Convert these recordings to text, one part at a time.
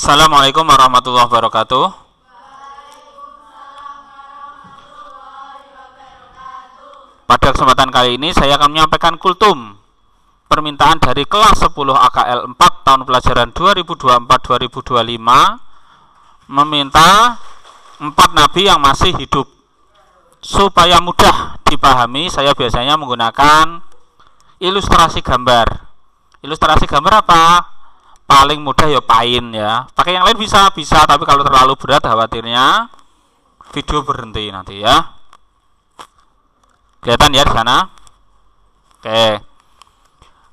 Assalamualaikum warahmatullahi wabarakatuh. Pada kesempatan kali ini saya akan menyampaikan kultum permintaan dari kelas 10 AKL 4 tahun pelajaran 2024-2025 meminta 4 nabi yang masih hidup. Supaya mudah dipahami, saya biasanya menggunakan ilustrasi gambar. Ilustrasi gambar apa? Paling mudah ya pain ya. Pakai yang lain bisa, tapi kalau terlalu berat khawatirnya video berhenti nanti ya. Kelihatan ya di sana? Oke.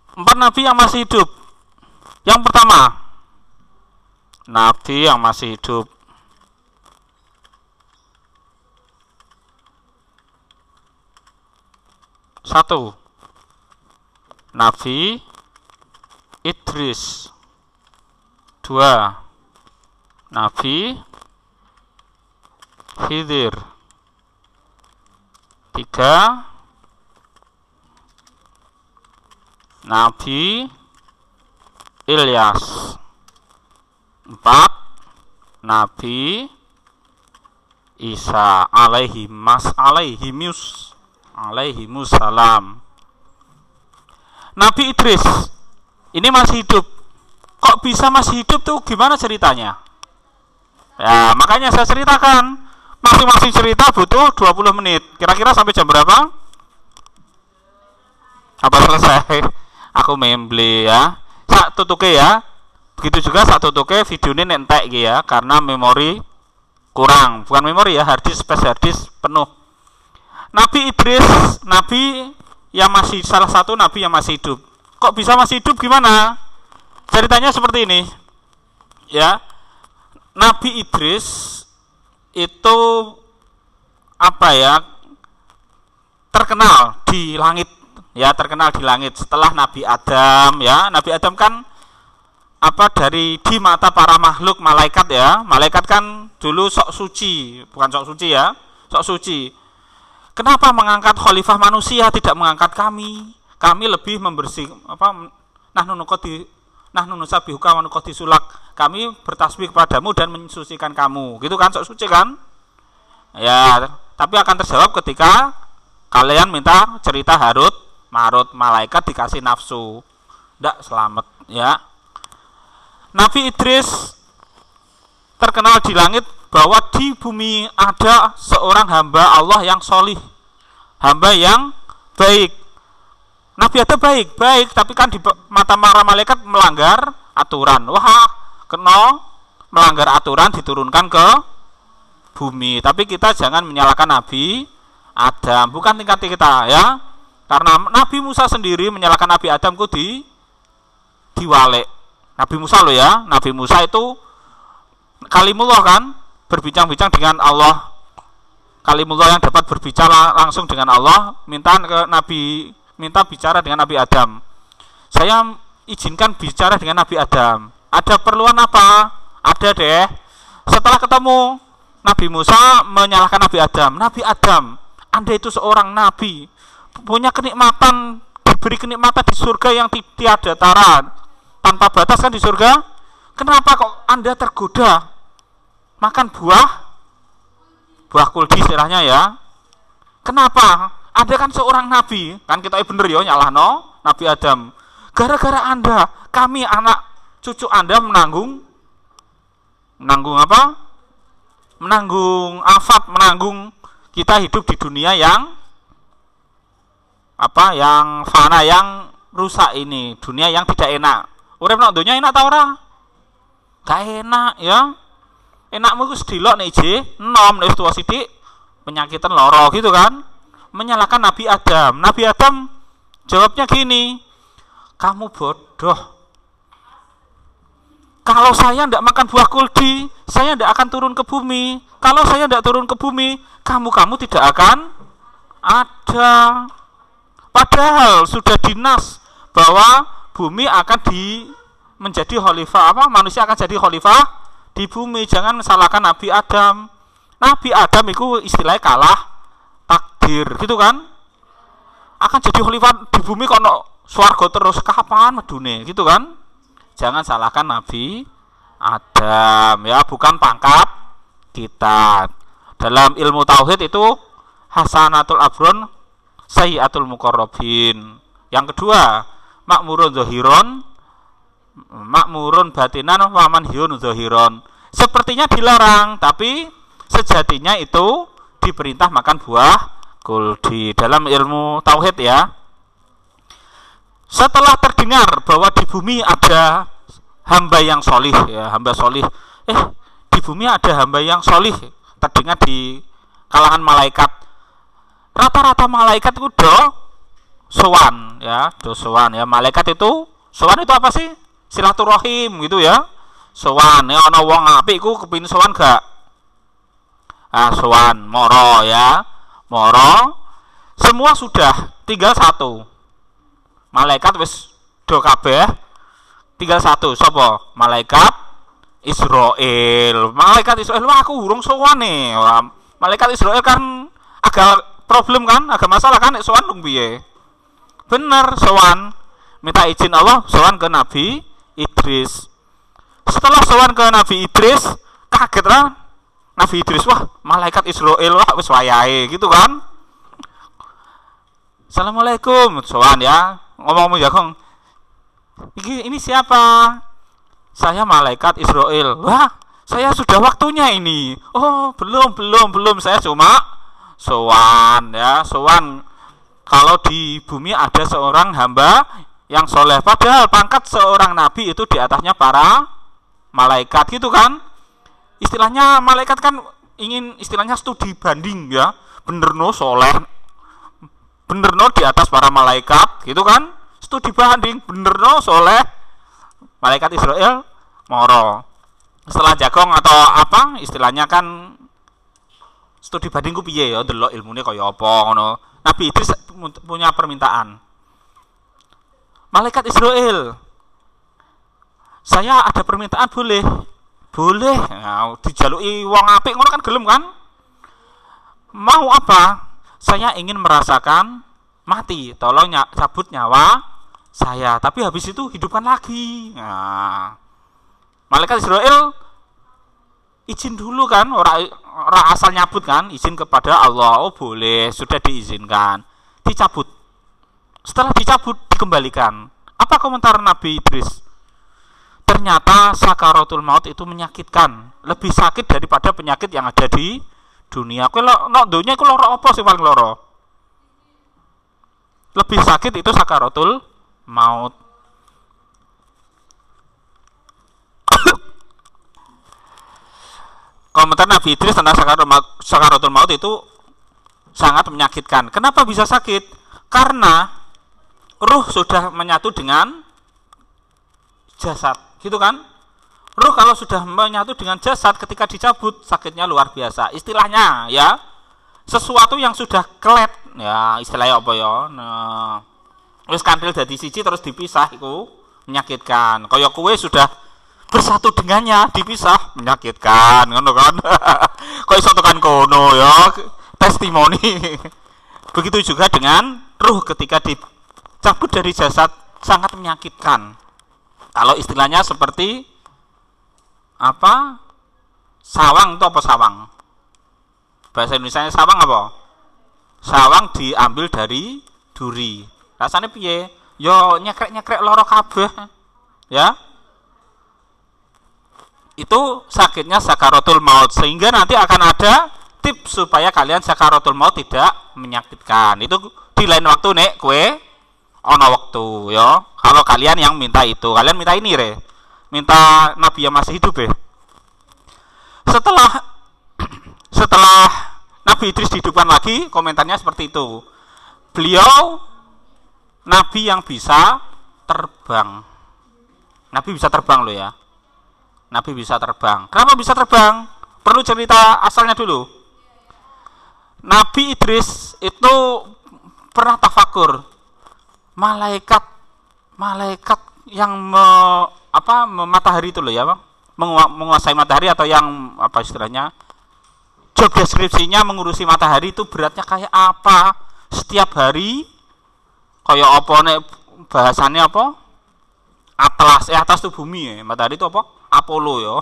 4 nabi yang masih hidup. Yang pertama, nabi yang masih hidup. Satu, Nabi Idris. 2, Nabi Khidir. 3, Nabi Ilyas. 4, Nabi Isa alaihimussalam. Nabi Idris ini masih hidup. Kok bisa masih hidup tuh gimana ceritanya? Ya, makanya saya ceritakan. Masing-masing cerita butuh 20 menit. Kira-kira sampai jam berapa? Apa selesai? Aku memble ya. Sak tutuke ya. Begitu juga sak tutuke videonya nentek ya, karena memori kurang. Bukan memori ya, harddisk penuh. Nabi Idris, nabi yang masih salah satu nabi yang masih hidup. Kok bisa masih hidup gimana? Ceritanya seperti ini. Ya. Nabi Idris itu apa ya? Terkenal di langit. Ya, terkenal di langit setelah Nabi Adam ya. Nabi Adam kan di mata para makhluk malaikat ya. Malaikat kan dulu sok suci, bukan sok suci ya. Sok suci. Kenapa mengangkat khalifah manusia, tidak mengangkat kami? Kami lebih membersihkan nahnu nusabbihuka wa nuqaddisulak. Kami bertasbih kepadamu dan mensucikan kamu. Gitu kan, sok suci kan? Ya, tapi akan terjawab ketika kalian minta cerita Harut Marut, malaikat dikasih nafsu. Ndak selamat ya. Nabi Idris terkenal di langit bahwa di bumi ada seorang hamba Allah yang solih, hamba yang baik. Nabi Adam baik, tapi kan di mata para malaikat melanggar aturan. Wah, kena melanggar aturan diturunkan ke bumi. Tapi kita jangan menyalahkan Nabi Adam, bukan tingkat kita ya. Karena Nabi Musa sendiri menyalahkan Nabi Adam kok diwalek. Nabi Musa loh ya, Nabi Musa itu kalimullah kan, berbincang-bincang dengan Allah. Kalimullah yang dapat berbicara langsung dengan Allah, minta bicara dengan Nabi Adam. Saya izinkan bicara dengan Nabi Adam. Ada perluan apa? Ada deh. Setelah ketemu, Nabi Musa menyalahkan Nabi Adam. Nabi Adam, Anda itu seorang nabi, punya kenikmatan, diberi kenikmatan di surga yang tiada tara, tanpa batas kan di surga. Kenapa kok Anda tergoda makan buah kuldi istilahnya ya? Kenapa? Anda kan seorang nabi, kan kita bener ya nyalahno Nabi Adam. Gara-gara Anda, kami anak cucu Anda menanggung apa? Menanggung afat, menanggung kita hidup di dunia yang yang fana, yang rusak ini, dunia yang tidak enak. Urip nang donya enak ta ora? Gak enak ya. Enakmu iku sedilok nek je enom nek tuwa sithik penyakitan lara gitu kan. Menyalahkan Nabi Adam. Nabi Adam jawabnya gini, kamu bodoh. Kalau saya tidak makan buah kuldi, saya tidak akan turun ke bumi. Kalau saya tidak turun ke bumi, kamu tidak akan ada. Padahal sudah dinas bahwa bumi akan menjadi khalifah, manusia akan jadi khalifah di bumi. Jangan salahkan Nabi Adam. Nabi Adam itu istilahnya kalah takdir gitu kan. Akan jadi khalifah di bumi kok swarga terus, kapan medune gitu kan. Jangan salahkan Nabi Adam ya, bukan pangkat kita. Dalam ilmu tauhid itu hasanatul abron sayyiatul muqarrabin. Yang kedua, makmurun zahiron, makmurun batinan, wa manhiyun zahiron. Sepertinya dilarang, tapi sejatinya itu diperintah makan buah kuldi dalam ilmu tauhid ya. Setelah terdengar bahwa di bumi ada hamba yang solih ya, hamba solih, di bumi ada hamba yang solih, terdengar di kalangan malaikat. Rata-rata malaikat itu sowan ya, sowan ya. Malaikat itu sowan itu apa sih? Silaturahim gitu ya. Sowan ya, ana wong apik iku kepengin sowan gak? Sowan moro ya. Moro semua sudah, tinggal satu. Malaikat wis do kabeh, tinggal satu. Sapa? Malaikat Israil. Malaikat Israil, wah aku urung sowan nih. Malaikat Israil kan agak problem kan, agak masalah kan, sowan dong piye? Bener, sowan minta izin Allah, sowan ke Nabi Idris. Setelah sowan ke Nabi Idris, kaget lah Nabi Idris, wah malaikat Israil, wah wis wayahe gitu kan. Assalamualaikum, sowan ya, ngomong-ngomong ya kong, ini siapa? Saya malaikat Israil. Wah, saya sudah waktunya ini. Oh, belum. Saya cuma sowan ya, sowan. Kalau di bumi ada seorang hamba yang soleh, padahal pangkat seorang nabi itu di atasnya para malaikat gitu kan. Istilahnya malaikat kan ingin istilahnya studi banding ya. Bener no soleh, bener no di atas para malaikat gitu kan. Studi banding, bener no soleh. Malaikat Israel moro. Setelah jagong atau apa istilahnya kan studi banding ku piye ya, delok ilmune kaya apa ngono. Nabi Idris punya permintaan. Malaikat Israel, saya ada permintaan, boleh? Boleh. Nah, dijaluki wong apik ngono kan gelem kan? Mau apa? Saya ingin merasakan mati, tolong cabut nyawa saya, tapi habis itu hidupkan lagi. Nah, malaikat Israel izin dulu kan, orang asal nyabut kan, izin kepada Allah. Oh boleh, sudah diizinkan, dicabut. Setelah dicabut dikembalikan. Apa komentar Nabi Idris? Ternyata sakaratul maut itu menyakitkan, lebih sakit daripada penyakit yang ada di dunia. Kowe nek donya iku lara apa sing paling lara? Lebih sakit itu sakaratul maut. Komentar Nabi Idris tentang sakaratul maut itu sangat menyakitkan. Kenapa bisa sakit? Karena ruh sudah menyatu dengan jasad, gitu kan? Ruh kalau sudah menyatu dengan jasad ketika dicabut sakitnya luar biasa. Istilahnya ya, sesuatu yang sudah kelet ya, istilahnya apa ya? Nah, wis kantil dadi siji terus dipisah itu menyakitkan. Kaya kue sudah bersatu dengannya dipisah menyakitkan, ngono kan? Kok iso tekan kono ya, testimoni. Begitu juga dengan ruh ketika dicabut dari jasad sangat menyakitkan. Kalau istilahnya seperti apa? Sawang itu apa sawang? Bahasa Indonesianya sawang apa? Sawang diambil dari duri. Rasanya piye? Yo nyekrek-nyekrek loro kabeh. Ya. Itu sakitnya sakaratul maut, sehingga nanti akan ada tips supaya kalian sakaratul maut tidak menyakitkan. Itu di lain waktu nek kue ono waktu ya. Kalau kalian yang minta itu, kalian minta ini re, minta Nabi yang masih hidup ya. Setelah Nabi Idris dihidupkan lagi, komentarnya seperti itu. Beliau Nabi yang bisa terbang. Nabi bisa terbang loh ya. Nabi bisa terbang. Kenapa bisa terbang? Perlu cerita asalnya dulu. Nabi Idris itu pernah tafakur. Malaikat yang matahari itu loh ya, menguasai matahari atau yang apa istilahnya? Job deskripsinya mengurusi matahari itu beratnya kayak apa? Setiap hari kayak apa nek bahasannya apa? Atlas itu bumi ya. Matahari itu apa? Apollo ya.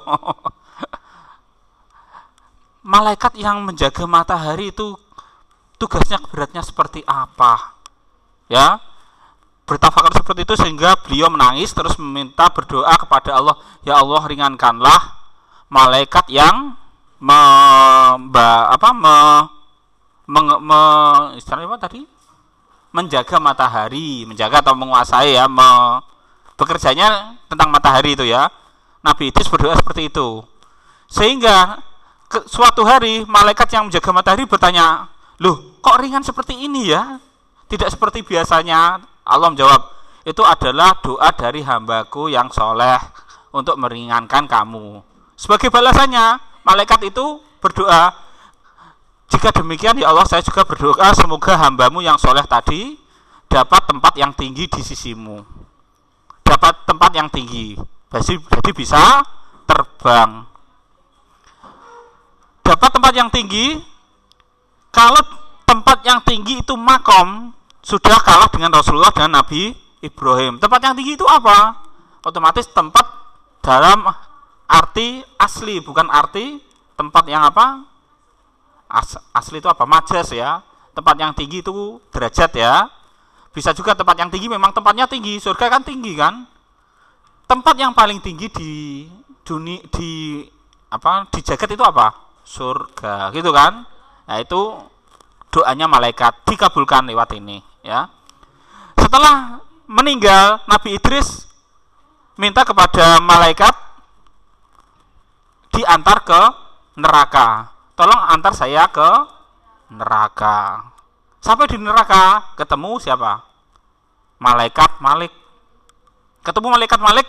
Malaikat yang menjaga matahari itu tugasnya beratnya seperti apa? Ya. Bertafakar seperti itu sehingga beliau menangis terus meminta berdoa kepada Allah, ya Allah ringankanlah malaikat yang istilahnya apa tadi? Menjaga matahari, menjaga atau menguasai ya, bekerjanya tentang matahari itu ya. Nabi Idris berdoa seperti itu. Sehingga suatu hari malaikat yang menjaga matahari bertanya, "Loh, kok ringan seperti ini ya? Tidak seperti biasanya." Allah menjawab, "Itu adalah doa dari hambaku yang soleh untuk meringankan kamu." Sebagai balasannya, malaikat itu berdoa, "Jika demikian ya Allah, saya juga berdoa semoga hambamu yang soleh tadi dapat tempat yang tinggi di sisimu." Dapat tempat yang tinggi, jadi bisa terbang. Dapat tempat yang tinggi, kalau tempat yang tinggi itu makom, sudah kalah dengan Rasulullah dan Nabi Ibrahim. Tempat yang tinggi itu apa? Otomatis tempat dalam arti asli, bukan arti tempat yang apa? Asli itu apa? Majas ya. Tempat yang tinggi itu derajat ya. Bisa juga tempat yang tinggi memang tempatnya tinggi. Surga kan tinggi kan? Tempat yang paling tinggi di dunia di jagat itu apa? Surga, gitu kan? Nah, itu doanya malaikat dikabulkan lewat ini ya. Setelah meninggal, Nabi Idris minta kepada malaikat diantar ke neraka. Tolong antar saya ke neraka. Sampai di neraka ketemu siapa? Malaikat Malik. Ketemu malaikat Malik,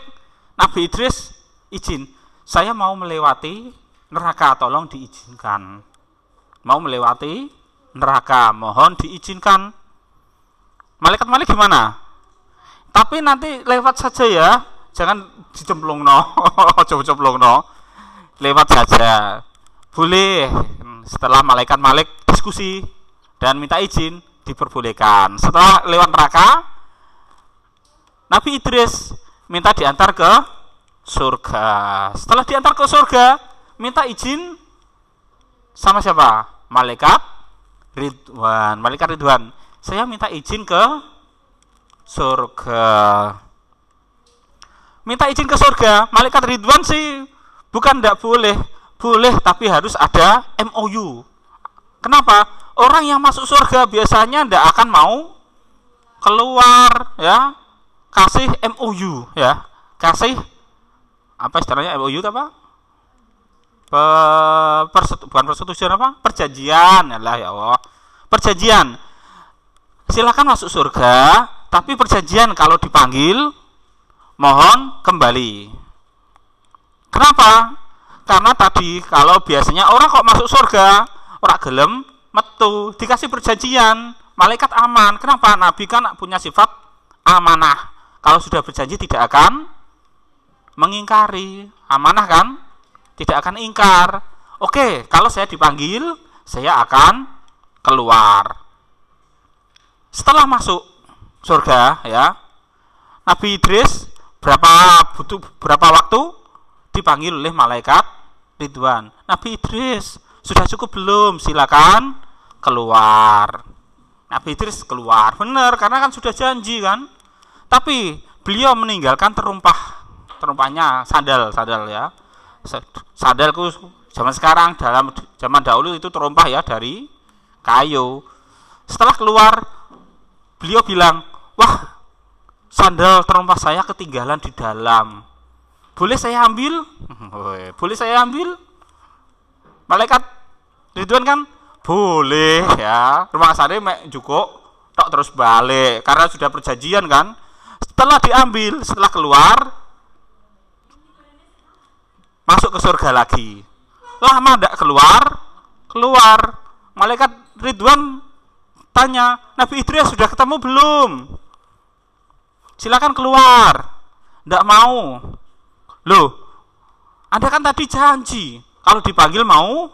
Nabi Idris izin, "Saya mau melewati neraka, tolong diizinkan." Mau melewati neraka, mohon diizinkan. Malaikat Malik gimana? Tapi nanti lewat saja ya, jangan dicemplungno, cemplungno. Lewat saja. Boleh. Setelah malaikat Malik diskusi dan minta izin, diperbolehkan. Setelah lewat neraka, Nabi Idris minta diantar ke surga. Setelah diantar ke surga, minta izin sama siapa? Malaikat Ridwan. Malaikat Ridwan, "Saya minta izin ke surga." Minta izin ke surga, Malaikat Ridwan sih bukan tidak boleh, boleh tapi harus ada MOU. Kenapa? Orang yang masuk surga biasanya tidak akan mau keluar ya. Kasih MOU ya. Kasih apa istilahnya MOU itu apa? Bukan persetujuan apa? Perjanjian. Yalah ya Allah. Perjanjian. Silakan masuk surga, tapi perjanjian kalau dipanggil mohon kembali. Kenapa? Karena tadi kalau biasanya orang kok masuk surga, orang gelem metu, dikasih perjanjian, malaikat aman. Kenapa? Nabi kan punya sifat amanah. Kalau sudah berjanji tidak akan mengingkari. Amanah kan? Tidak akan ingkar. Oke, kalau saya dipanggil, saya akan keluar. Setelah masuk surga ya, Nabi Idris butuh berapa waktu dipanggil oleh malaikat Ridwan. "Nabi Idris, sudah cukup belum? Silakan keluar." Nabi Idris keluar. Benar, karena kan sudah janji kan. Tapi beliau meninggalkan terumpahnya sandal ya. Sandalku zaman sekarang, dalam zaman dahulu itu terumpah ya dari kayu. Setelah keluar, beliau bilang, "Wah, sandal terumpah saya ketinggalan di dalam. Boleh saya ambil?" Boleh saya ambil? Malaikat Ridwan kan boleh ya. Rumah sare mek njukuk tok terus balik karena sudah perjanjian kan. Setelah diambil, setelah keluar, masuk ke surga lagi. Lama tidak keluar. Malaikat Ridwan tanya, "Nabi Idris sudah ketemu belum? Silakan keluar." Tidak mau. Loh, Anda kan tadi janji kalau dipanggil mau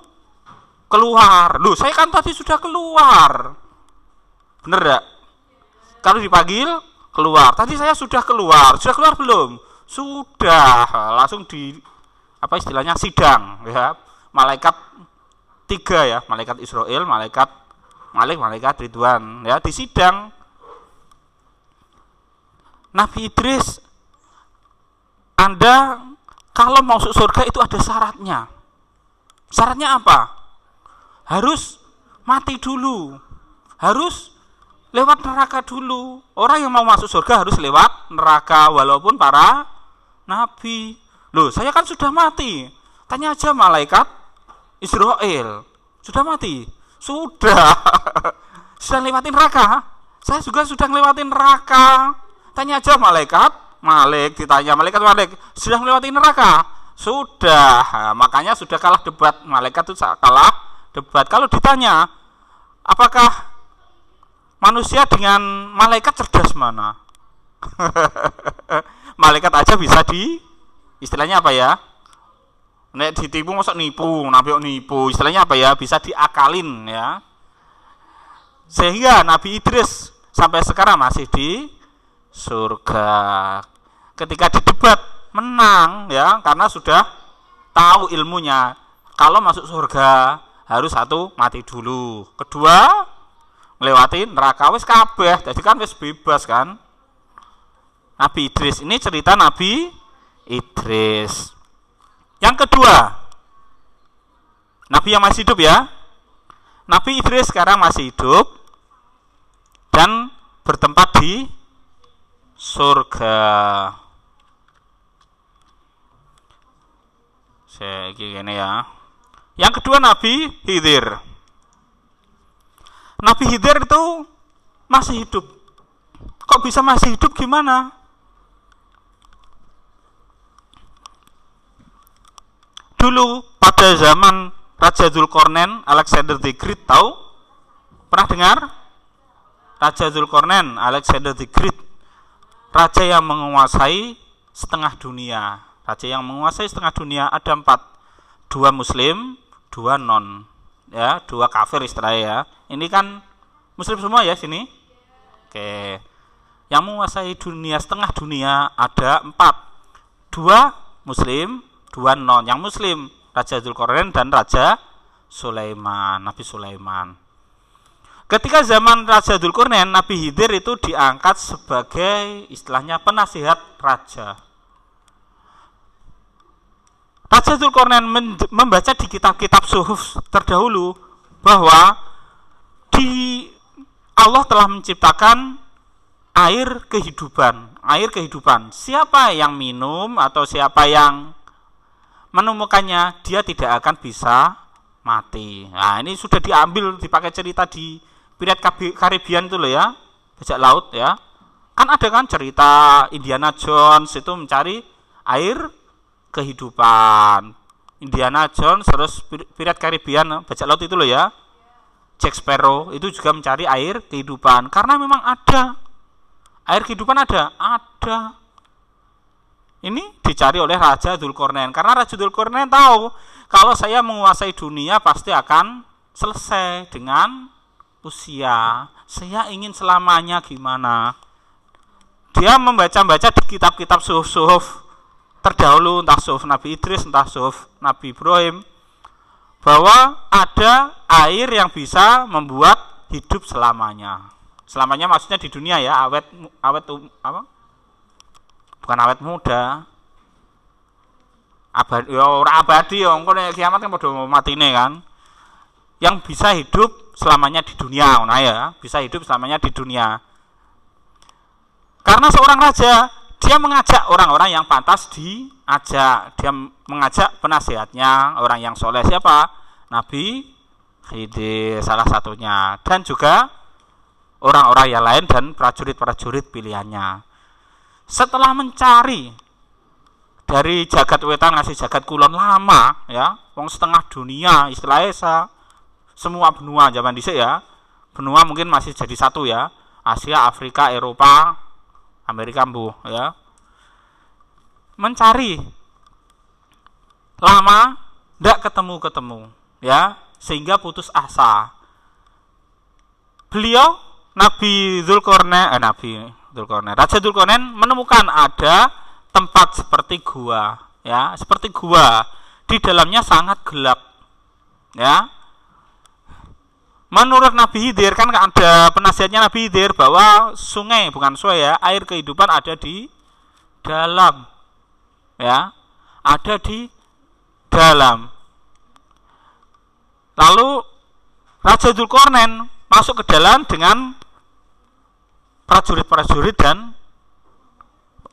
keluar. Loh, saya kan tadi sudah keluar. Bener tidak? Kalau dipanggil keluar. Tadi saya sudah keluar. Sudah keluar belum? Sudah. Langsung apa istilahnya sidang ya. Malaikat 3 ya, malaikat Israel, malaikat Malik, malaikat Ridwan ya, di sidang. Nabi Idris, Anda kalau mau masuk surga itu ada syaratnya. Syaratnya apa? Harus mati dulu. Harus lewat neraka dulu. Orang yang mau masuk surga harus lewat neraka walaupun para nabi. Loh, saya kan sudah mati. Tanya aja malaikat Israel. Sudah mati? Sudah. Sudah lewatin neraka? Saya juga sudah lewatin neraka. Tanya aja malaikat Malik, ditanya malaikat Malik, sudah melewati neraka? Sudah. Nah, makanya sudah kalah debat. Malaikat itu kalah debat. Kalau ditanya, apakah manusia dengan malaikat cerdas mana? Malaikat aja bisa istilahnya apa ya? Nek ditipu masuk nipu, nabi nipu. Istilahnya apa ya? Bisa diakalin ya. Sehingga Nabi Idris sampai sekarang masih di surga. Ketika didebat menang ya, karena sudah tahu ilmunya. Kalau masuk surga harus satu mati dulu, kedua melewati neraka, wis kabeh. Jadi kan wis bebas kan. Nabi Idris ini cerita Nabi Idris. Yang kedua, Nabi yang masih hidup ya. Nabi Idris sekarang masih hidup dan bertempat di surga. Saya gini ya. Yang kedua Nabi Khidir. Nabi Khidir itu masih hidup. Kok bisa masih hidup gimana? Dulu pada zaman Raja Dzulkarnain, Alexander the Great, tahu? Pernah dengar? Raja Dzulkarnain, Alexander the Great, raja yang menguasai setengah dunia. Raja yang menguasai setengah dunia ada 4. 2 muslim, 2 non. Ya, 2 kafir istilahnya ya. Ini kan muslim semua ya sini. Oke. Yang menguasai dunia, setengah dunia ada 4. 2 muslim, 2 non. Yang muslim Raja Dzulkarnain dan Raja Sulaiman, Nabi Sulaiman. Ketika zaman Raja Dzulkarnain, Nabi Khidir itu diangkat sebagai istilahnya penasihat raja. Raja Dzulkarnain membaca di kitab-kitab suhuf terdahulu bahwa Allah telah menciptakan air kehidupan. Air kehidupan. Siapa yang minum atau siapa yang menemukannya, dia tidak akan bisa mati. Nah, ini sudah diambil, dipakai cerita di Pirat Karibian itu loh ya, bajak laut ya. Kan ada kan cerita Indiana Jones itu mencari air kehidupan. Indiana Jones terus Pirat Karibian, bajak laut itu loh ya. Jack Sparrow itu juga mencari air kehidupan karena memang ada. Air kehidupan ada. Ini dicari oleh Raja Dzulkarnain karena Raja Dzulkarnain tahu kalau saya menguasai dunia pasti akan selesai dengan usia. Saya ingin selamanya gimana? Dia membaca-baca di kitab-kitab suhuf terdahulu, entah suhuf Nabi Idris, entah suhuf Nabi Ibrahim, bahwa ada air yang bisa membuat hidup selamanya. Selamanya maksudnya di dunia ya, awet apa? Bukan awet muda. Abadi, ya ora abadi ya, engko nek kiamat kan padha matine kan. Yang bisa hidup selamanya di dunia, nah ya, bisa hidup selamanya di dunia. Karena seorang raja, dia mengajak orang-orang yang pantas diajak. Dia mengajak penasihatnya, orang yang soleh. Siapa? Nabi Khidir salah satunya. Dan juga orang-orang yang lain dan prajurit-prajurit pilihannya. Setelah mencari dari jagat wetan ngasih jagat kulon lama ya, wong setengah dunia istilahnya semua benua zaman dhisik ya. Benua mungkin masih jadi satu ya. Asia, Afrika, Eropa, Amerika mbuh ya. Mencari lama ndak ketemu ya, sehingga putus asa. Beliau Raja Dzulkarnain menemukan ada tempat seperti gua. ya, seperti gua, di dalamnya sangat gelap, ya. Menurut Nabi Khidir, kan ada penasihatnya Nabi Khidir bahwa sungai, bukan sungai ya, air kehidupan ada di dalam, ya, ada di dalam. Lalu Raja Dzulkarnain masuk ke dalam dengan prajurit-prajurit dan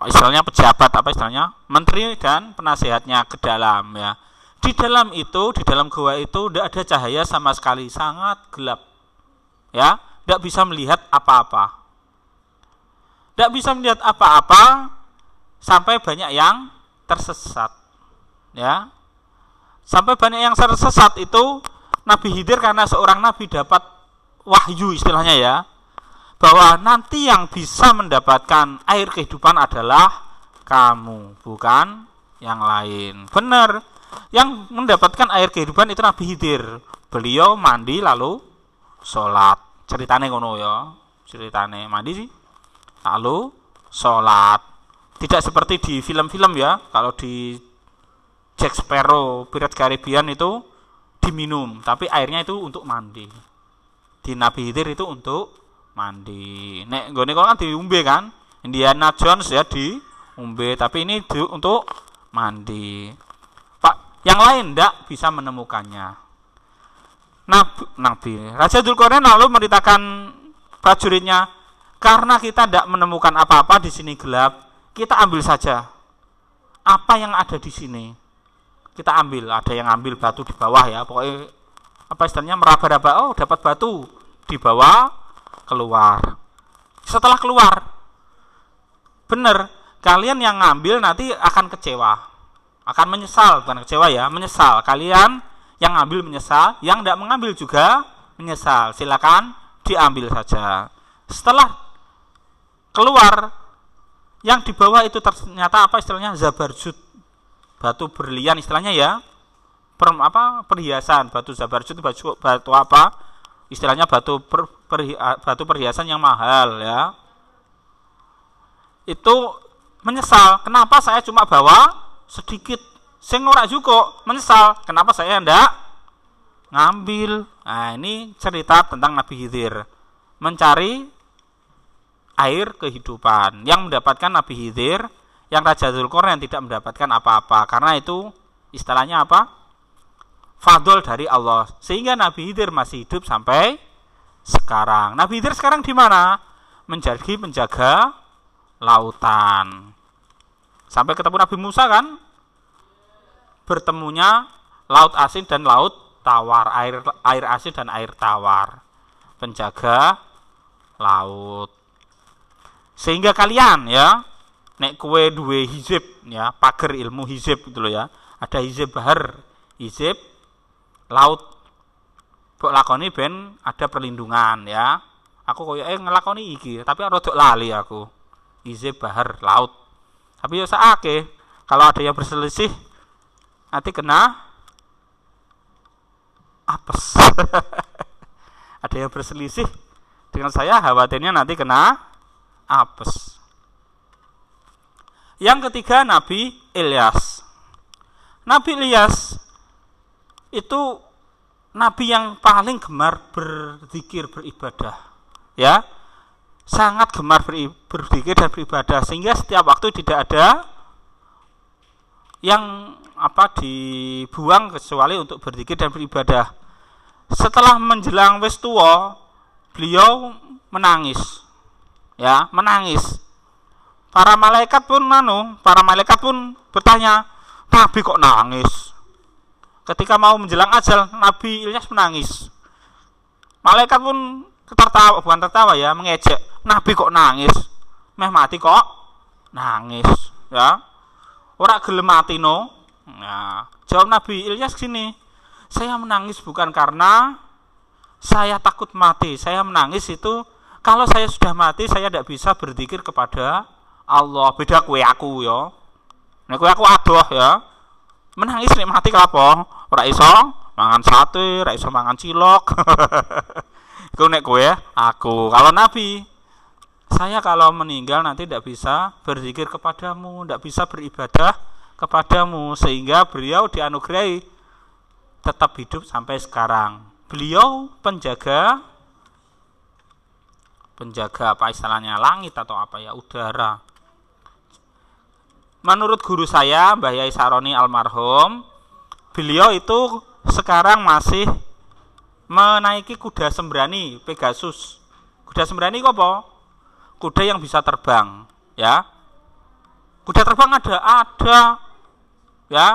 istilahnya pejabat, apa istilahnya, menteri dan penasehatnya ke dalam, ya. Di dalam itu, di dalam gua itu tidak ada cahaya sama sekali, sangat gelap, ya, tidak bisa melihat apa-apa, tidak bisa melihat apa-apa, sampai banyak yang tersesat, ya, sampai banyak yang tersesat. Itu Nabi Khidir karena seorang nabi dapat wahyu istilahnya, ya, bahwa nanti yang bisa mendapatkan air kehidupan adalah kamu, bukan yang lain. Benar, yang mendapatkan air kehidupan itu Nabi Khidir. Beliau mandi lalu sholat. Ceritane ngono ya, ceritane mandi sih lalu sholat. Tidak seperti di film-film ya. Kalau di Jack Sparrow, Pirates Caribbean itu diminum, tapi airnya itu untuk mandi. Di Nabi Khidir itu untuk mandi. Nek nggone kan diumbe kan. Indiana Jones ya diumbe, tapi ini untuk mandi. Pak, yang lain ndak bisa menemukannya. Nabi Raja Dzulkarnain lalu memerintahkan prajuritnya, karena kita tidak menemukan apa-apa di sini gelap, kita ambil saja apa yang ada di sini. Kita ambil, ada yang ambil batu di bawah ya, pokoknya apa istilahnya meraba-raba, oh dapat batu, dibawa keluar. Setelah keluar, benar, kalian yang ngambil nanti akan kecewa, akan menyesal, bukan kecewa ya, menyesal. Kalian yang ngambil menyesal, yang tidak mengambil juga menyesal. Silakan diambil saja. Setelah keluar, yang di bawah itu ternyata apa istilahnya, zabarjud, batu berlian istilahnya ya, perhiasan. Batu zabarjud itu batu apa istilahnya, batu perhiasan yang mahal ya. Itu menyesal, kenapa saya cuma bawa sedikit, sing ora juga menyesal, kenapa saya ndak ngambil. Nah, ini cerita tentang Nabi Khidir mencari air kehidupan. Yang mendapatkan Nabi Khidir, yang Raja Dzulkarnain tidak mendapatkan apa-apa, karena itu istilahnya apa, fadl dari Allah, sehingga Nabi Khidir masih hidup sampai sekarang. Nabi Khidir sekarang di mana? Menjadi penjaga lautan. Sampai ketemu Nabi Musa kan, bertemunya laut asin dan laut tawar, air asin dan air tawar, penjaga laut. Sehingga kalian ya, nek kue duwe hizib ya, pager ilmu hizib gitu loh ya. Ada hizib bahar, hizib laut. Mbok lakoni ben ada perlindungan ya. Aku koyo ngelakoni iki, tapi rada lali aku. Hizib bahar laut. Tapi ya saake, kalau ada yang berselisih nanti kena apes. Ada yang berselisih dengan saya, khawatirnya nanti kena apes. Yang ketiga Nabi Ilyas. Nabi Ilyas itu nabi yang paling gemar berzikir, beribadah. Ya, sangat gemar berzikir dan beribadah, sehingga setiap waktu tidak ada yang dibuang kecuali untuk berzikir dan beribadah. Setelah menjelang wis tuwa, beliau menangis. Ya, menangis. Para malaikat pun bertanya, Nabi kok nangis? Ketika mau menjelang ajal, Nabi Ilyas menangis. Malaikat pun tertawa ya, mengejek. Nabi kok nangis? Meh mati kok nangis, ya. Ora gelem mati no. Nah, jawab Nabi Ilyas gini, saya menangis bukan karena saya takut mati. Saya menangis itu kalau saya sudah mati, saya tidak bisa berzikir kepada Allah. Beda kue aku ya. Nek kue aku adoh ya. Menangis nek mati kelapa? Ora iso mangan sate, ora iso mangan cilok. Iku nek kue aku. Kalau Nabi, saya kalau meninggal nanti tidak bisa berzikir kepadamu, tidak bisa beribadah kepadamu, sehingga beliau dianugerahi tetap hidup sampai sekarang. Beliau penjaga apa istilahnya, langit atau apa ya, udara. Menurut guru saya Mbah Yai Saroni almarhum, beliau itu sekarang masih menaiki kuda sembrani Pegasus. Kuda sembrani itu apa? Kuda yang bisa terbang, ya. Kuda terbang ada, ya.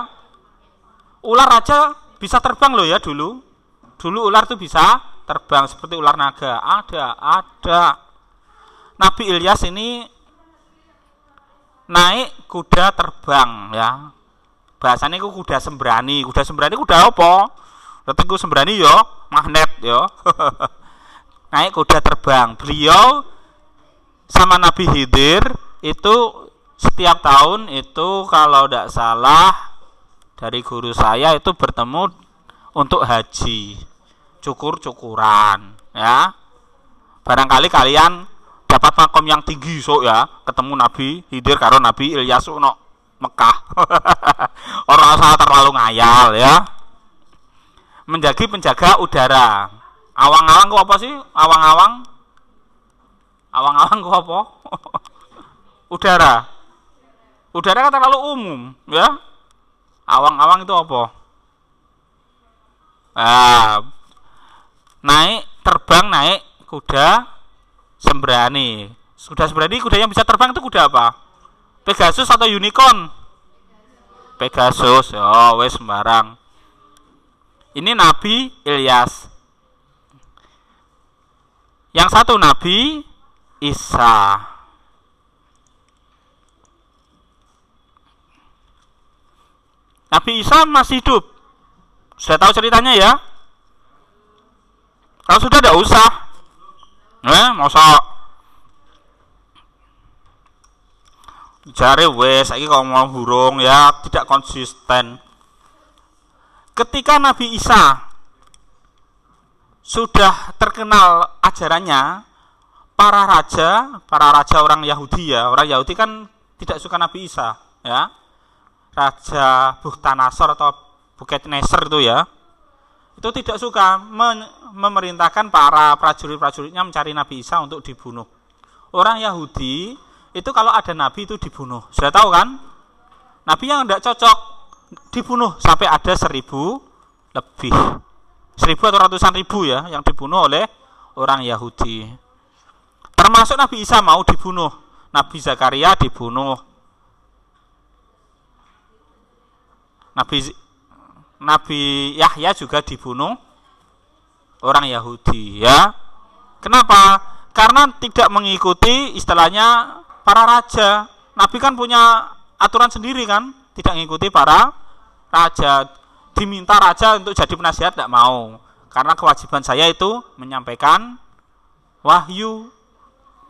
Ular aja bisa terbang loh ya dulu. Dulu ular tuh bisa terbang seperti ular naga. Ada. Nabi Ilyas ini naik kuda terbang, ya. Bahasanya itu kuda sembrani. Kuda sembrani kuda apa? Berarti sembrani yo, magnet yo. Naik kuda terbang. Beliau sama Nabi Khidir itu setiap tahun itu kalau tidak salah dari guru saya itu bertemu untuk haji, cukur-cukuran, ya. Barangkali kalian dapat makom yang tinggi ya, ketemu Nabi Khidir karo Nabi Ilyas ono Mekah. Orang salah terlalu ngayal ya. Menjadi penjaga udara. Awang-awang ku apa sih? Awang-awang ku apa? Udara. Udara kan terlalu umum, ya. Awang-awang itu apa? Terbang naik kuda sembrani. Kuda sembrani, kuda yang bisa terbang itu kuda apa? Pegasus atau unicorn? Pegasus. Oh, wes sembarang. Ini Nabi Ilyas. Yang satu Nabi Isa. Nabi Isa masih hidup. Sudah tahu ceritanya ya? Kalau sudah tidak usah. Masa jare wes saiki kok mau burung ya, tidak konsisten. Ketika Nabi Isa sudah terkenal ajarannya, para raja orang Yahudi ya, orang Yahudi kan tidak suka Nabi Isa ya. Raja Bukhtanasor atau Buketneser itu ya, itu tidak suka, memerintahkan para prajurit-prajuritnya mencari Nabi Isa untuk dibunuh. Orang Yahudi itu kalau ada Nabi itu dibunuh. Sudah tahu kan? Nabi yang tidak cocok dibunuh sampai ada 1000 lebih. 1000 atau ratusan ribu ya yang dibunuh oleh orang Yahudi. Termasuk Nabi Isa mau dibunuh. Nabi Zakaria dibunuh. Nabi Yahya juga dibunuh orang Yahudi ya. Kenapa? Karena tidak mengikuti istilahnya para raja. Nabi kan punya aturan sendiri kan, tidak mengikuti para raja. Diminta raja untuk jadi penasihat tidak mau. Karena kewajiban saya itu menyampaikan wahyu,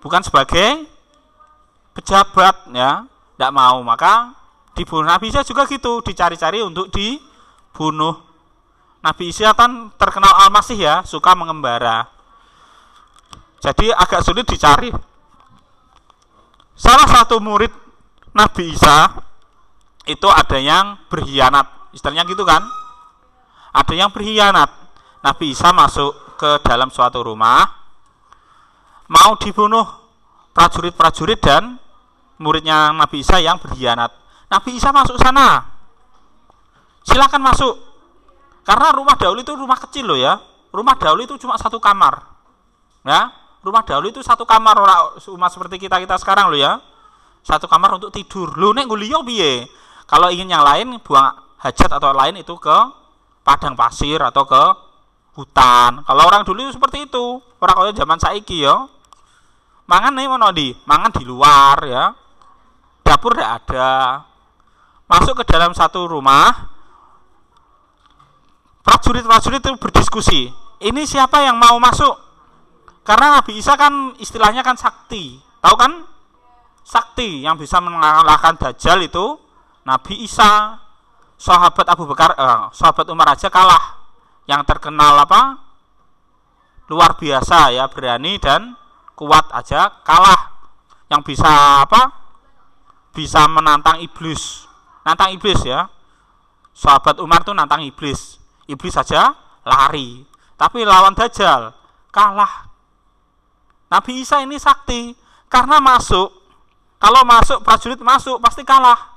bukan sebagai pejabat ya, tidak mau. Maka dibunuh. Nabi Isa juga gitu, dicari-cari untuk dibunuh. Nabi Isa kan terkenal Al-Masih ya, suka mengembara. Jadi agak sulit dicari. Salah satu murid Nabi Isa itu ada yang berkhianat, istilahnya gitu kan. Ada yang berkhianat. Nabi Isa masuk ke dalam suatu rumah, mau dibunuh prajurit-prajurit dan muridnya Nabi Isa yang berkhianat. Nabi Isa masuk sana, silakan masuk. Karena rumah dahulu itu rumah kecil loh ya. Rumah dahulu itu cuma satu kamar, ya. Rumah dahulu itu satu kamar, orang rumah seperti kita sekarang loh ya. Satu kamar untuk tidur. Loh nek guliyo piye? Kalau ingin yang lain, buang hajat atau lain itu ke padang pasir atau ke hutan. Kalau orang dulu itu seperti itu. Orang kaya zaman saiki ya. Mangan nih mana mangan di luar ya. Dapur tidak ada. Masuk ke dalam satu rumah, prajurit-prajurit itu berdiskusi. Ini siapa yang mau masuk? Karena Nabi Isa kan istilahnya kan sakti. Tahu kan? Sakti yang bisa mengalahkan Dajjal itu Nabi Isa. Sahabat Abu Bakar, sahabat Umar aja kalah. Yang terkenal apa? Luar biasa ya, berani dan kuat aja kalah. Yang bisa apa? Bisa menantang iblis. nantang iblis ya. Sahabat Umar tuh nantang iblis. Iblis saja lari. Tapi lawan Dajjal kalah. Nabi Isa ini sakti karena masuk. Kalau masuk, prajurit masuk pasti kalah.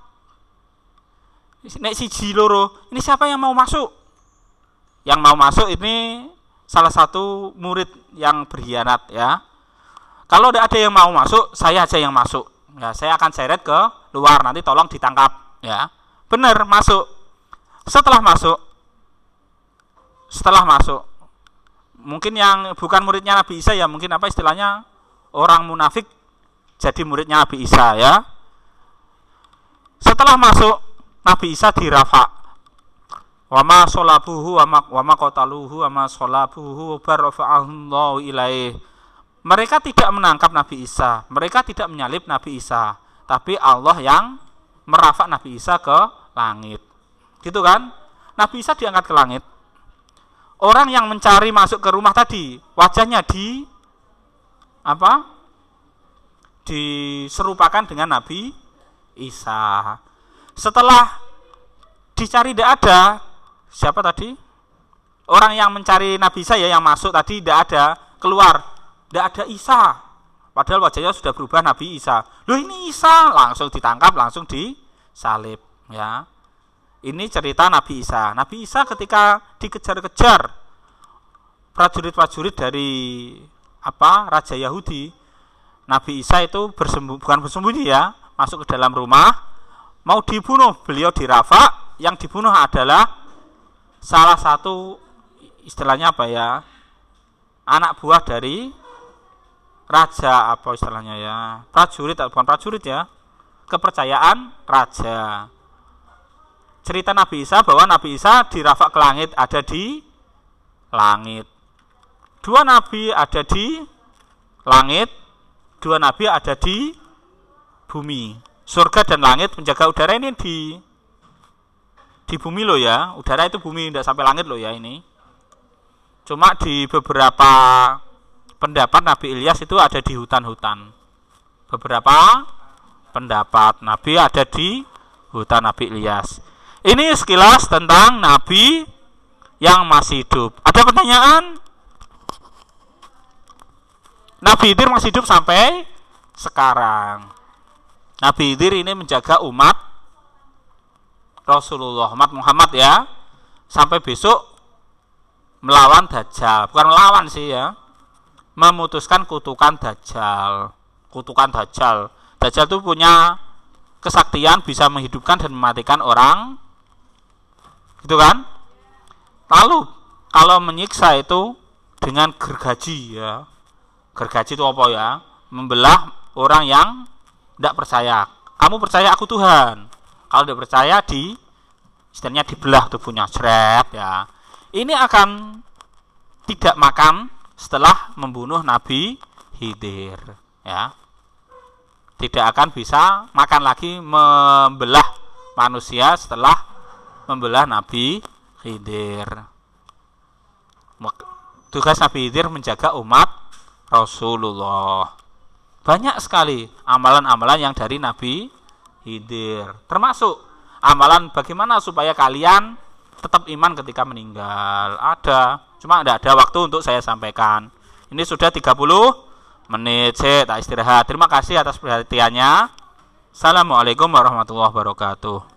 Nek siji loro, ini siapa yang mau masuk? Yang mau masuk ini salah satu murid yang berkhianat ya. Kalau tidak ada yang mau masuk, saya aja yang masuk. Ya, saya akan seret ke luar, nanti tolong ditangkap ya. Benar, masuk. Setelah masuk, mungkin yang bukan muridnya Nabi Isa ya, mungkin apa istilahnya, orang munafik jadi muridnya Nabi Isa ya. Setelah masuk, Nabi Isa dirafa. Wa ma sholabuhu wa ma qataluhu wa ma sholabuhu barafa'allahu ilaih. Mereka tidak menangkap Nabi Isa, mereka tidak menyalib Nabi Isa, tapi Allah yang merafa Nabi Isa ke langit. Gitu kan? Nabi Isa diangkat ke langit. Orang yang mencari masuk ke rumah tadi, wajahnya diserupakan dengan Nabi Isa. Setelah dicari tidak ada, siapa tadi? Orang yang mencari Nabi Isa ya, yang masuk tadi tidak ada, keluar, tidak ada Isa. Padahal wajahnya sudah berubah Nabi Isa. Loh ini Isa, langsung ditangkap, langsung disalib ya. Ini cerita Nabi Isa. Nabi Isa ketika dikejar-kejar prajurit-prajurit dari Raja Yahudi, Nabi Isa itu bukan bersembunyi ya, masuk ke dalam rumah, mau dibunuh. Beliau dirafa, yang dibunuh adalah salah satu istilahnya anak buah dari raja, istilahnya ya, prajurit atau bukan prajurit ya, kepercayaan raja. Cerita Nabi Isa bahwa Nabi Isa dirafak ke langit, ada di langit. Dua nabi ada di langit, dua nabi ada di bumi. Surga dan langit menjaga udara ini di bumi loh ya. Udara itu bumi, tidak sampai langit loh ya ini. Cuma di beberapa pendapat Nabi Ilyas itu ada di hutan-hutan. Beberapa pendapat Nabi ada di hutan Nabi Ilyas. Ini sekilas tentang Nabi yang masih hidup. Ada pertanyaan? Nabi Khidir masih hidup sampai sekarang. Nabi Khidir ini menjaga umat Rasulullah, umat Muhammad ya, sampai besok melawan Dajjal. Bukan melawan sih ya, memutuskan kutukan Dajjal. Kutukan Dajjal. Dajjal itu punya kesaktian bisa menghidupkan dan mematikan orang. Gitu kan? Lalu kalau menyiksa itu dengan gergaji ya. Gergaji itu apa ya? Membelah orang yang tidak percaya. Kamu percaya aku Tuhan. Kalau tidak percaya istilahnya dibelah tubuhnya, jret ya. Ini akan tidak makan setelah membunuh Nabi Khidir ya. Tidak akan bisa makan lagi membelah manusia setelah membelah Nabi Khidir. Tugas Nabi Khidir menjaga umat Rasulullah. Banyak sekali amalan-amalan yang dari Nabi Khidir. Termasuk amalan bagaimana supaya kalian tetap iman ketika meninggal. Ada, cuma tidak ada waktu untuk saya sampaikan. Ini sudah 30 menit, saya tak istirahat. Terima kasih atas perhatiannya. Assalamualaikum warahmatullahi wabarakatuh.